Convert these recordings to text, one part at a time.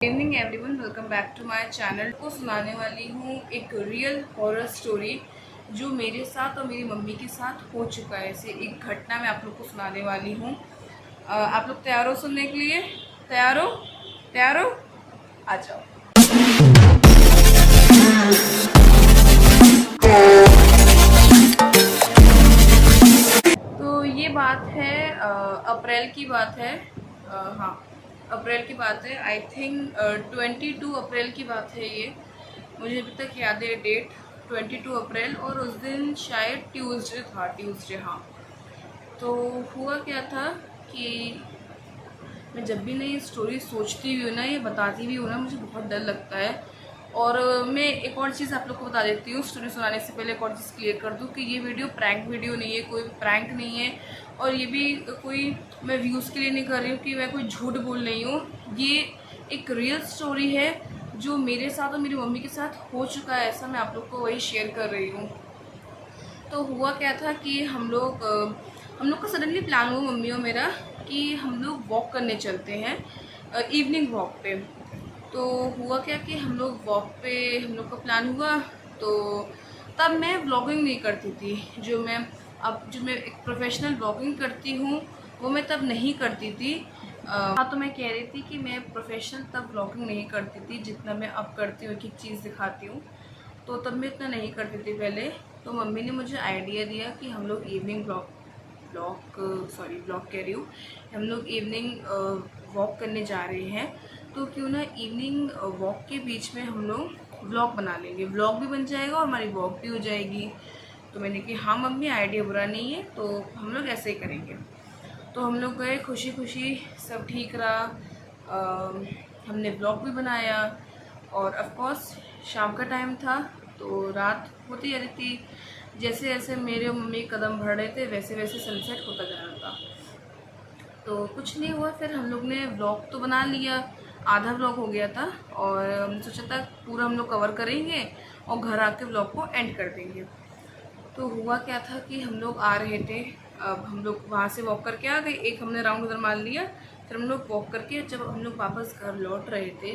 Good evening everyone, welcome back to my channel. को सुनाने वाली हूँ एक रियल हॉरर स्टोरी जो मेरे साथ और मेरी मम्मी के साथ हो चुका है। ऐसे एक घटना मैं आप लोग को सुनाने वाली हूँ। आप लोग तैयार हो सुनने के लिए? तैयार हो? तैयार हो? आ जाओ। तो ये बात है अप्रैल की बात है। हाँ, अप्रैल की बात है। आई थिंक 22 अप्रैल की बात है ये। मुझे अभी तक याद है डेट, 22 अप्रैल। और उस दिन शायद ट्यूसडे था, ट्यूसडे, हाँ। तो हुआ क्या था कि मैं जब भी नई स्टोरी सोचती हुई हूँ ना, ये बताती भी हूँ ना, मुझे बहुत डर लगता है। और मैं एक और चीज़ आप लोग को बता देती हूँ स्टोरी सुनाने से पहले। एक और चीज़ क्लियर कर दूँ कि ये वीडियो प्रैंक वीडियो नहीं है, कोई प्रैंक नहीं है। और ये भी कोई मैं व्यूज़ के लिए नहीं कर रही हूँ कि मैं कोई झूठ बोल रही हूँ। ये एक रियल स्टोरी है जो मेरे साथ और मेरी मम्मी के साथ हो चुका है। ऐसा मैं आप लोग को वही शेयर कर रही हूँ। तो हुआ क्या था कि हम लोग का सडनली प्लान हुआ, मम्मी और मेरा, कि हम लोग वॉक करने चलते हैं, इवनिंग वॉक पे। तो हुआ क्या कि हम लोग वॉक पे, हम लोग का प्लान हुआ। तो तब मैं व्लॉगिंग नहीं करती थी। जो मैं एक प्रोफेशनल व्लॉगिंग करती हूँ वो मैं तब नहीं करती थी। हाँ, तो मैं कह रही थी कि मैं प्रोफेशनल तब व्लॉगिंग नहीं करती थी जितना मैं अब करती हूँ, एक एक चीज़ दिखाती हूँ। तो तब मैं इतना नहीं करती थी पहले। तो मम्मी ने मुझे आइडिया दिया कि हम लोग इवनिंग ब्लॉग कह रही हूँ, हम लोग इवनिंग वॉक करने जा रहे हैं। तो क्यों ना इवनिंग वॉक के बीच में हम लोग व्लॉग बना लेंगे, व्लॉग भी बन जाएगा और हमारी वॉक भी हो जाएगी। तो मैंने कहा हाँ मम्मी, आइडिया बुरा नहीं है, तो हम लोग ऐसे ही करेंगे। तो हम लोग गए, खुशी खुशी सब ठीक रहा। हमने व्लॉग भी बनाया। और ऑफ कोर्स शाम का टाइम था, तो रात होती जा रही थी। जैसे जैसे मेरे और मम्मी कदम बढ़ रहे थे वैसे वैसे सनसेट होता जा रहा था। तो कुछ नहीं हुआ, फिर हम लोग ने व्लॉग तो बना लिया, आधा व्लॉग हो गया था। और हमने सोचा था पूरा हम लोग कवर करेंगे और घर आके व्लॉग को एंड कर देंगे। तो हुआ क्या था कि हम लोग आ रहे थे। अब हम लोग वहाँ से वॉक करके आ गए, एक हमने राउंड उधर मार लिया। फिर हम लोग वॉक करके जब हम लोग वापस घर लौट रहे थे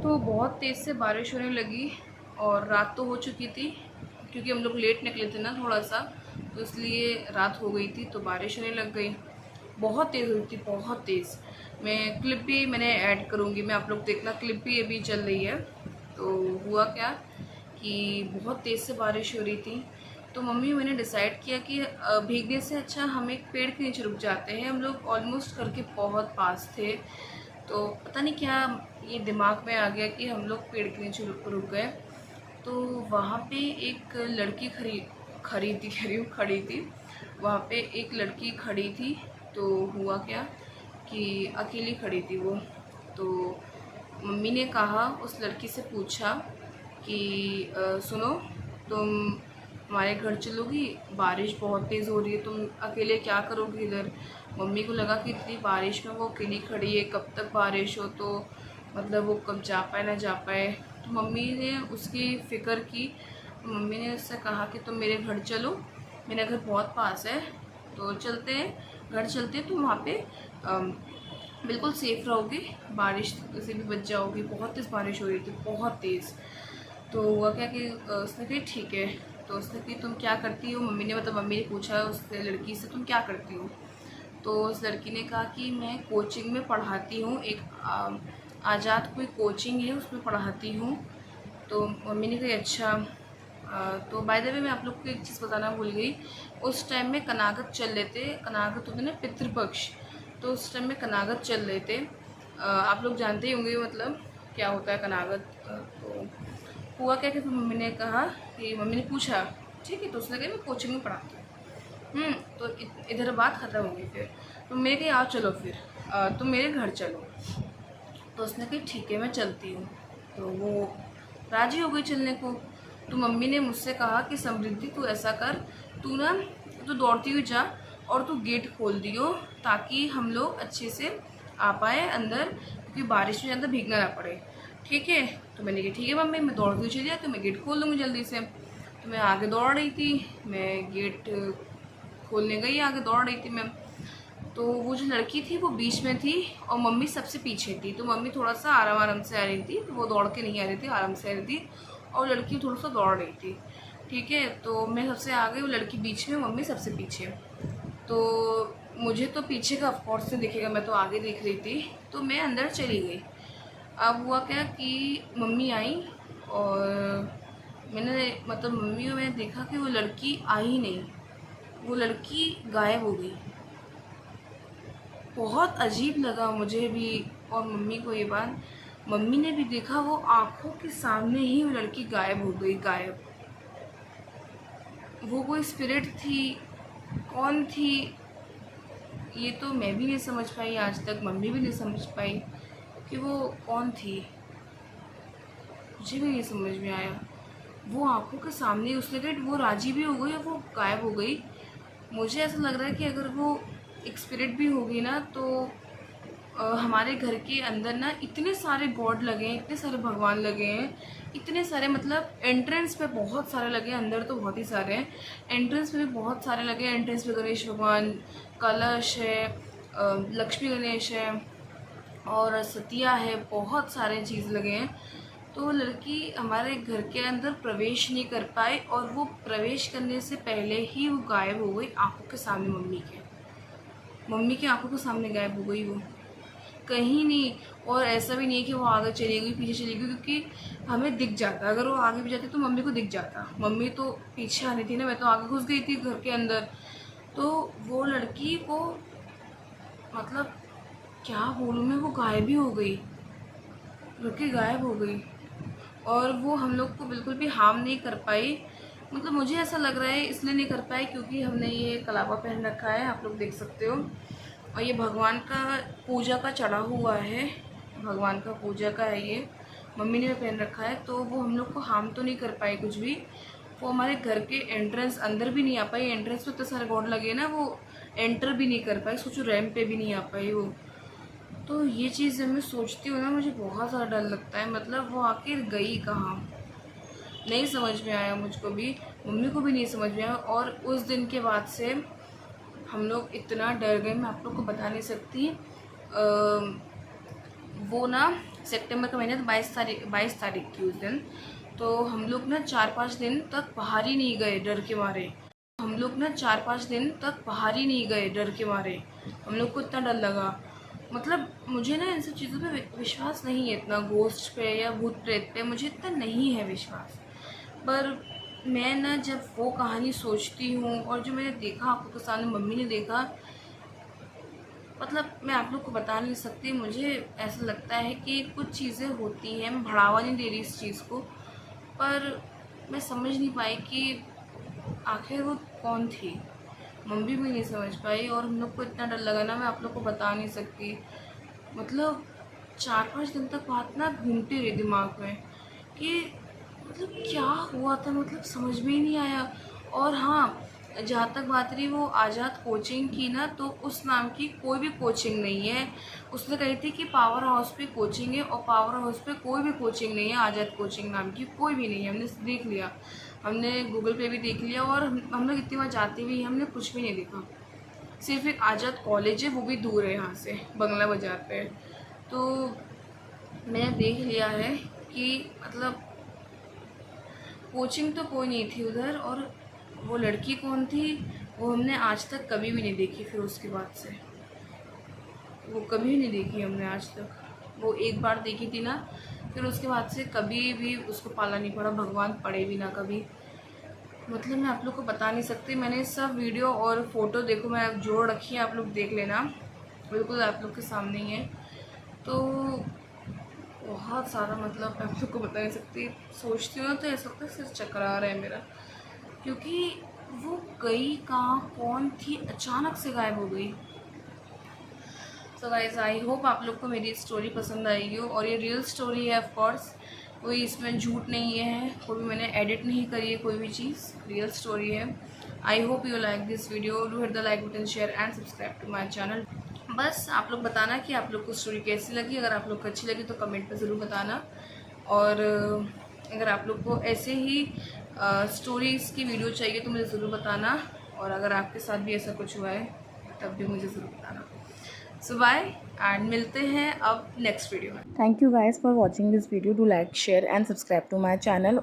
तो बहुत तेज़ से बारिश होने लगी। और रात तो हो चुकी थी क्योंकि हम लोग लेट निकले थे ना थोड़ा सा, तो इसलिए रात हो गई थी। तो बारिश होने लग गई, बहुत तेज़ हुई थी, बहुत तेज़। मैं क्लिप भी मैंने ऐड करूँगी, मैं आप लोग देखना, क्लिप भी अभी चल रही है। तो हुआ क्या कि बहुत तेज़ से बारिश हो रही थी। तो मम्मी मैंने डिसाइड किया कि भीगने से अच्छा हम एक पेड़ के नीचे रुक जाते हैं। हम लोग ऑलमोस्ट करके बहुत पास थे, तो पता नहीं क्या ये दिमाग में आ गया कि हम लोग पेड़ के नीचे रुक गए। तो वहाँ पे एक लड़की खड़ी थी। वहाँ पे एक लड़की खड़ी थी। तो हुआ क्या कि अकेली खड़ी थी वो। तो मम्मी ने कहा, उस लड़की से पूछा कि सुनो, तुम हमारे घर चलोगी? बारिश बहुत तेज़ हो रही है, तुम अकेले क्या करोगी इधर? मम्मी को लगा कि इतनी बारिश में वो अकेली खड़ी है, कब तक बारिश हो, तो मतलब वो कब जा पाए ना जा पाए। तो मम्मी ने उसकी फ़िक्र की। मम्मी ने उससे कहा कि तुम मेरे घर चलो, मेरा घर बहुत पास है, तो चलते हैं, घर चलते हैं। तुम वहाँ पे बिल्कुल सेफ़ रहोगे, बारिश से भी बच जाओगी। बहुत तेज़ बारिश हो रही थी, बहुत तेज़। तो हुआ क्या कि उसने कही ठीक है। तो उसने कही तुम क्या करती हो? मम्मी ने पूछा उस लड़की से, तुम क्या करती हो? तो उस लड़की ने कहा कि मैं कोचिंग में पढ़ाती हूँ, एक आज़ाद कोई कोचिंग है उसमें पढ़ाती हूँ। तो मम्मी ने कही अच्छा। तो बाय द वे मैं आप लोग को एक चीज़ बताना भूल गई। उस टाइम में कनागत चल रहे थे, कनागत होते ना पितृपक्ष, तो उस टाइम में कनागत चल रहे थे। आप लोग जानते ही होंगे मतलब क्या होता है कनागत। तो हुआ क्या कि फिर मम्मी ने कहा कि मम्मी ने पूछा ठीक है, तो उसने कहा मैं कोचिंग में पढ़ाती हूँ। तो इधर बात ख़त्म हो गई। फिर तो मेरे कही आओ चलो, फिर तुम मेरे घर चलो। तो उसने कही ठीक है मैं चलती हूँ। तो वो राज़ी हो गई चलने को। तो मम्मी ने मुझसे कहा कि समृद्धि तू ऐसा कर, तू दौड़ती हुई जा और तू गेट खोल दियो ताकि हम लोग अच्छे से आ पाए अंदर, क्योंकि बारिश में ज़्यादा भीगना ना पड़े, ठीक है? तो मैंने कहा ठीक है मम्मी, मैं दौड़ती हुई चली जाती हूँ, मैं गेट खोल दूँगी जल्दी से। तो मैं आगे दौड़ रही थी, मैं गेट खोलने गई, आगे दौड़ रही थी मैं। तो वो जो लड़की थी वो बीच में थी और मम्मी सबसे पीछे थी। तो मम्मी थोड़ा सा आराम आराम से आ रही थी, वो दौड़ के नहीं आ रही थी, आराम से आ रही थी, और लड़की थोड़ा सा दौड़ रही थी। ठीक है, तो मैं सबसे आगे, वो लड़की बीच में, मम्मी सबसे पीछे। तो मुझे तो पीछे का ऑफकोर्स से दिखेगा, मैं तो आगे देख रही थी, तो मैं अंदर चली गई। अब हुआ क्या कि मम्मी आई और मैंने मतलब मम्मी को मैंने देखा कि वो लड़की आई ही नहीं, वो लड़की गायब हो गई। बहुत अजीब लगा मुझे भी और मम्मी को ये बात। मम्मी ने भी देखा, वो आँखों के सामने ही वो लड़की गायब हो गई, गायब। वो कोई स्पिरिट थी, कौन थी, ये तो मैं भी नहीं समझ पाई आज तक, मम्मी भी नहीं समझ पाई कि वो कौन थी, मुझे भी नहीं समझ में आया। वो आँखों के सामने उस सेकंड वो राजी भी हो गई और वो गायब हो गई। मुझे ऐसा लग रहा है कि अगर वो एक स्पिरिट भी होगी ना, तो हमारे घर के अंदर ना इतने सारे गॉड लगे हैं, इतने सारे भगवान लगे हैं, इतने सारे, मतलब एंट्रेंस पे बहुत सारे लगे हैं, अंदर तो बहुत ही सारे हैं, एंट्रेंस पे भी बहुत सारे लगे हैं। एंट्रेंस पे गणेश भगवान, कलश है, लक्ष्मी गणेश है और सतिया है, बहुत सारे चीज़ लगे हैं। तो लड़की हमारे घर के अंदर प्रवेश नहीं कर पाई और वो प्रवेश करने से पहले ही वो गायब हो गई आंखों के सामने। मम्मी की आंखों के सामने गायब हो गई वो, कहीं नहीं। और ऐसा भी नहीं है कि वो आगे चली गई, पीछे चली गई, क्योंकि हमें दिख जाता, अगर वो आगे भी जाती तो मम्मी को दिख जाता। मम्मी तो पीछे आनी थी ना, मैं तो आगे घुस गई थी घर के अंदर। तो वो लड़की को, मतलब क्या बोलूँ मैं, वो गायब ही हो गई, लड़की गायब हो गई। और वो हम लोग को बिल्कुल भी हार्म नहीं कर पाई। मतलब मुझे ऐसा लग रहा है इसलिए नहीं कर पाई क्योंकि हमने ये कलावा पहन रखा है, आप लोग देख सकते हो, और ये भगवान का पूजा का चढ़ा हुआ है, भगवान का पूजा का है ये, मम्मी ने भी पहन रखा है। तो वो हम लोग को हार्म तो नहीं कर पाई कुछ भी। वो हमारे घर के एंट्रेंस अंदर भी नहीं आ पाई, एंट्रेंस पे इतने सारे गॉड लगे ना, वो एंटर भी नहीं कर पाई, सोचो रैंप पे भी नहीं आ पाई वो। तो ये चीज़ जब मैं सोचती हूँ ना, मुझे बहुत ज़्यादा डर लगता है। मतलब वो आखिर गई कहाँ, नहीं समझ में आया मुझको भी, मम्मी को भी नहीं समझ में आया। और उस दिन के बाद से हम लोग इतना डर गए, मैं आप लोग को बता नहीं सकती। वो ना सितंबर का महीना, तो 22 तारीख थी उस दिन। तो हम लोग ना 4-5 दिन तक बाहर ही नहीं गए डर के मारे। हम लोग ना 4-5 दिन तक बाहर ही नहीं गए डर के मारे, हम लोग को इतना डर लगा। मतलब मुझे ना इन सब चीज़ों पे विश्वास नहीं है इतना, गोस्ट पे या भूत प्रेत पे मुझे इतना नहीं है विश्वास। पर मैं ना जब वो कहानी सोचती हूँ और जो मैंने देखा आपको के सामने, मम्मी ने देखा, मतलब मैं आप लोग को बता नहीं सकती। मुझे ऐसा लगता है कि कुछ चीज़ें होती हैं, मैं बढ़ावा नहीं दे रही इस चीज़ को, पर मैं समझ नहीं पाई कि आखिर वो कौन थी, मम्मी भी नहीं समझ पाई। और हम लोग को इतना डर लगा ना, मैं आप लोग को बता नहीं सकती। मतलब 4-5 दिन तक बात ना घूमती रही दिमाग में कि मतलब क्या हुआ था, मतलब समझ में ही नहीं आया। और हाँ, जहाँ तक बात रही वो आज़ाद कोचिंग की ना, तो उस नाम की कोई भी कोचिंग नहीं है। उसने कही थी कि पावर हाउस पे कोचिंग है, और पावर हाउस पे कोई भी कोचिंग नहीं है, आज़ाद कोचिंग नाम की कोई भी नहीं है। हमने देख लिया, हमने गूगल पे भी देख लिया, और हम लोग इतनी बार जाते भी, हमने कुछ भी नहीं देखा। सिर्फ एक आज़ाद कॉलेज है, वो भी दूर है यहाँ से, बंगला बाज़ार पे। तो मैंने देख लिया है कि मतलब कोचिंग तो कोई नहीं थी उधर, और वो लड़की कौन थी वो हमने आज तक कभी भी नहीं देखी। फिर उसके बाद से वो कभी नहीं देखी हमने आज तक। वो एक बार देखी थी ना, फिर उसके बाद से कभी भी उसको पाला नहीं पड़ा, भगवान पड़े भी ना कभी। मतलब मैं आप लोग को बता नहीं सकती। मैंने सब वीडियो और फ़ोटो देखो, मैं जोड़ रखी है, आप लोग देख लेना, बिल्कुल आप लोग के सामने ही है। तो बहुत सारा, मतलब मैं आप लोग को बता नहीं सकती। सोचती हूँ ना तो ऐसा लगता है सिर चकरा रहा है मेरा, क्योंकि वो गई कहाँ, कौन थी, अचानक से गायब हो गई। सो गाइस, आई होप आप लोग को मेरी स्टोरी पसंद आएगी, और ये रियल स्टोरी है ऑफ कोर्स, कोई इसमें झूठ नहीं है, कोई भी मैंने एडिट नहीं करी है कोई भी चीज़, रियल स्टोरी है। I hope you like this video, do hit the like button, share and subscribe to my channel. बस आप लोग बताना कि आप लोग को स्टोरी कैसी लगी। अगर आप लोग को अच्छी लगी तो कमेंट में ज़रूर बताना, और अगर आप लोग को ऐसे ही स्टोरीज़ की वीडियो चाहिए तो मुझे ज़रूर बताना, और अगर आपके साथ भी ऐसा कुछ हुआ है तब भी मुझे ज़रूर बताना। सो बाय एंड मिलते हैं अब नेक्स्ट वीडियो में। Thank you guys for watching this video. Do like share and subscribe to my channel.